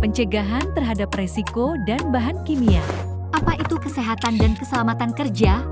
pencegahan terhadap resiko dan bahan kimia. Apa itu kesehatan dan keselamatan kerja?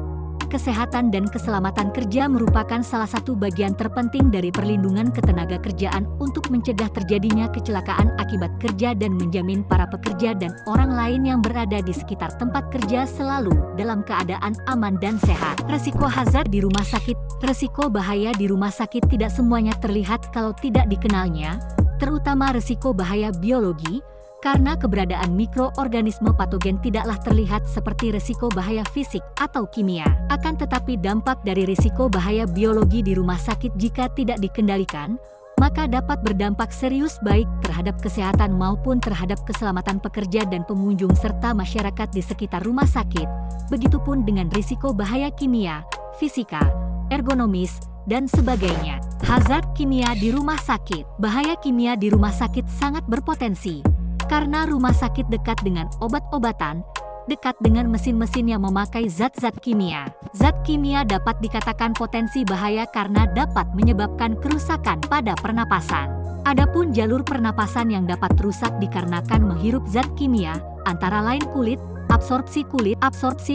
Kesehatan dan keselamatan kerja merupakan salah satu bagian terpenting dari perlindungan ketenagakerjaan untuk mencegah terjadinya kecelakaan akibat kerja dan menjamin para pekerja dan orang lain yang berada di sekitar tempat kerja selalu dalam keadaan aman dan sehat. Resiko hazard di rumah sakit. Resiko bahaya di rumah sakit tidak semuanya terlihat kalau tidak dikenalnya, terutama resiko bahaya biologi, karena keberadaan mikroorganisme patogen tidaklah terlihat seperti risiko bahaya fisik atau kimia. Akan tetapi dampak dari risiko bahaya biologi di rumah sakit jika tidak dikendalikan, maka dapat berdampak serius baik terhadap kesehatan maupun terhadap keselamatan pekerja dan pengunjung serta masyarakat di sekitar rumah sakit. Begitupun dengan risiko bahaya kimia, fisika, ergonomis, dan sebagainya. Hazard kimia di rumah sakit. Bahaya kimia di rumah sakit sangat berpotensi. Karena rumah sakit dekat dengan obat-obatan, dekat dengan mesin-mesin yang memakai zat-zat kimia. Zat kimia dapat dikatakan potensi bahaya karena dapat menyebabkan kerusakan pada pernapasan. Adapun jalur pernapasan yang dapat rusak dikarenakan menghirup zat kimia, antara lain kulit, absorpsi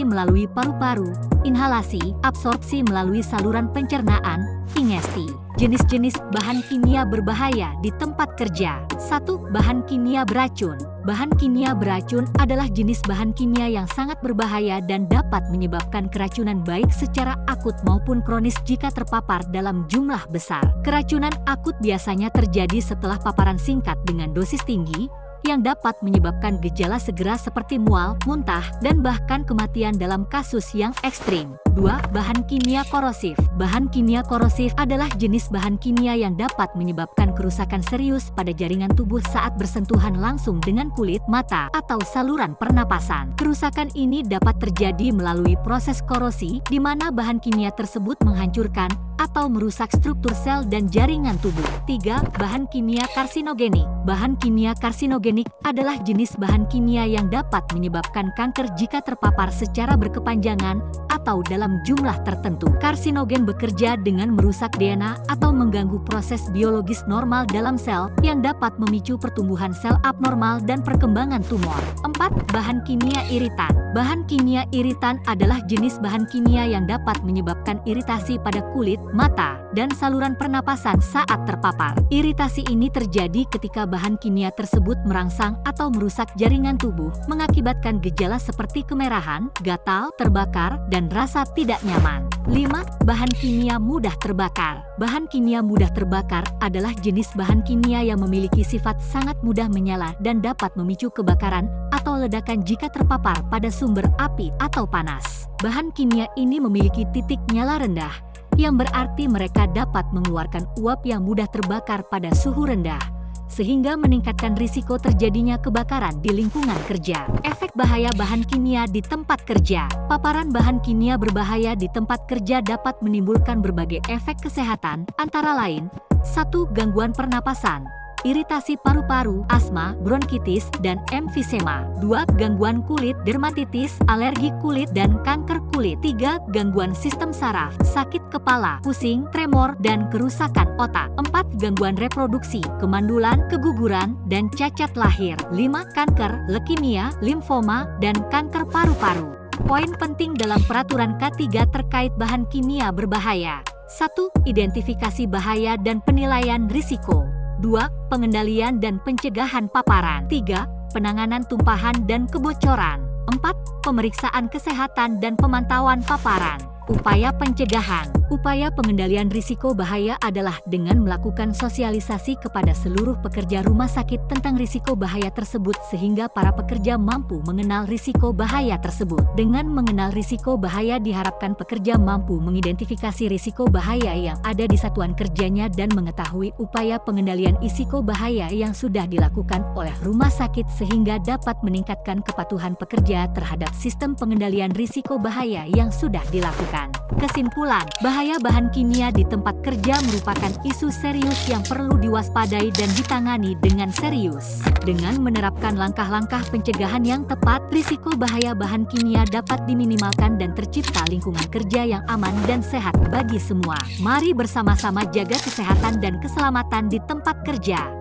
melalui paru-paru, inhalasi, absorpsi melalui saluran pencernaan, ingesti. Jenis-jenis bahan kimia berbahaya di tempat kerja. 1. Bahan kimia beracun. Bahan kimia beracun adalah jenis bahan kimia yang sangat berbahaya dan dapat menyebabkan keracunan baik secara akut maupun kronis jika terpapar dalam jumlah besar. Keracunan akut biasanya terjadi setelah paparan singkat dengan dosis tinggi, yang dapat menyebabkan gejala segera seperti mual, muntah, dan bahkan kematian dalam kasus yang ekstrim. 2. Bahan kimia korosif. Bahan kimia korosif adalah jenis bahan kimia yang dapat menyebabkan kerusakan serius pada jaringan tubuh saat bersentuhan langsung dengan kulit, mata, atau saluran pernapasan. Kerusakan ini dapat terjadi melalui proses korosi, di mana bahan kimia tersebut menghancurkan atau merusak struktur sel dan jaringan tubuh. 3. Bahan kimia karsinogenik. Bahan kimia karsinogenik adalah jenis bahan kimia yang dapat menyebabkan kanker jika terpapar secara berkepanjangan atau dalam jumlah tertentu. Karsinogen bekerja dengan merusak DNA atau mengganggu proses biologis normal dalam sel yang dapat memicu pertumbuhan sel abnormal dan perkembangan tumor. 4. Bahan kimia iritan. Bahan kimia iritan adalah jenis bahan kimia yang dapat menyebabkan iritasi pada kulit, mata, dan saluran pernapasan saat terpapar. Iritasi ini terjadi ketika bahan kimia tersebut merangsang atau merusak jaringan tubuh, mengakibatkan gejala seperti kemerahan, gatal, terbakar, dan rasa tidak nyaman. 5. Bahan kimia mudah terbakar. Bahan kimia mudah terbakar adalah jenis bahan kimia yang memiliki sifat sangat mudah menyala dan dapat memicu kebakaran atau ledakan jika terpapar pada sumber api atau panas. Bahan kimia ini memiliki titik nyala rendah, yang berarti mereka dapat mengeluarkan uap yang mudah terbakar pada suhu rendah, sehingga meningkatkan risiko terjadinya kebakaran di lingkungan kerja. Efek bahaya bahan kimia di tempat kerja. Paparan bahan kimia berbahaya di tempat kerja dapat menimbulkan berbagai efek kesehatan, antara lain: 1. Gangguan pernapasan, iritasi paru-paru, asma, bronkitis, dan emfisema. 2. Gangguan kulit, dermatitis, alergi kulit, dan kanker kulit. 3. Gangguan sistem saraf, sakit kepala, pusing, tremor, dan kerusakan otak. 4. Gangguan reproduksi, kemandulan, keguguran, dan cacat lahir. 5. Kanker, leukemia, limfoma, dan kanker paru-paru. Poin penting dalam peraturan K3 terkait bahan kimia berbahaya. 1. Identifikasi bahaya dan penilaian risiko. 2. Pengendalian dan pencegahan paparan. 3. Penanganan tumpahan dan kebocoran. 4. Pemeriksaan kesehatan dan pemantauan paparan. Upaya pencegahan. Upaya pengendalian risiko bahaya adalah dengan melakukan sosialisasi kepada seluruh pekerja rumah sakit tentang risiko bahaya tersebut sehingga para pekerja mampu mengenal risiko bahaya tersebut. Dengan mengenal risiko bahaya diharapkan pekerja mampu mengidentifikasi risiko bahaya yang ada di satuan kerjanya dan mengetahui upaya pengendalian risiko bahaya yang sudah dilakukan oleh rumah sakit sehingga dapat meningkatkan kepatuhan pekerja terhadap sistem pengendalian risiko bahaya yang sudah dilakukan. Kesimpulan, bahaya bahan kimia di tempat kerja merupakan isu serius yang perlu diwaspadai dan ditangani dengan serius. Dengan menerapkan langkah-langkah pencegahan yang tepat, risiko bahaya bahan kimia dapat diminimalkan dan tercipta lingkungan kerja yang aman dan sehat bagi semua. Mari bersama-sama jaga kesehatan dan keselamatan di tempat kerja.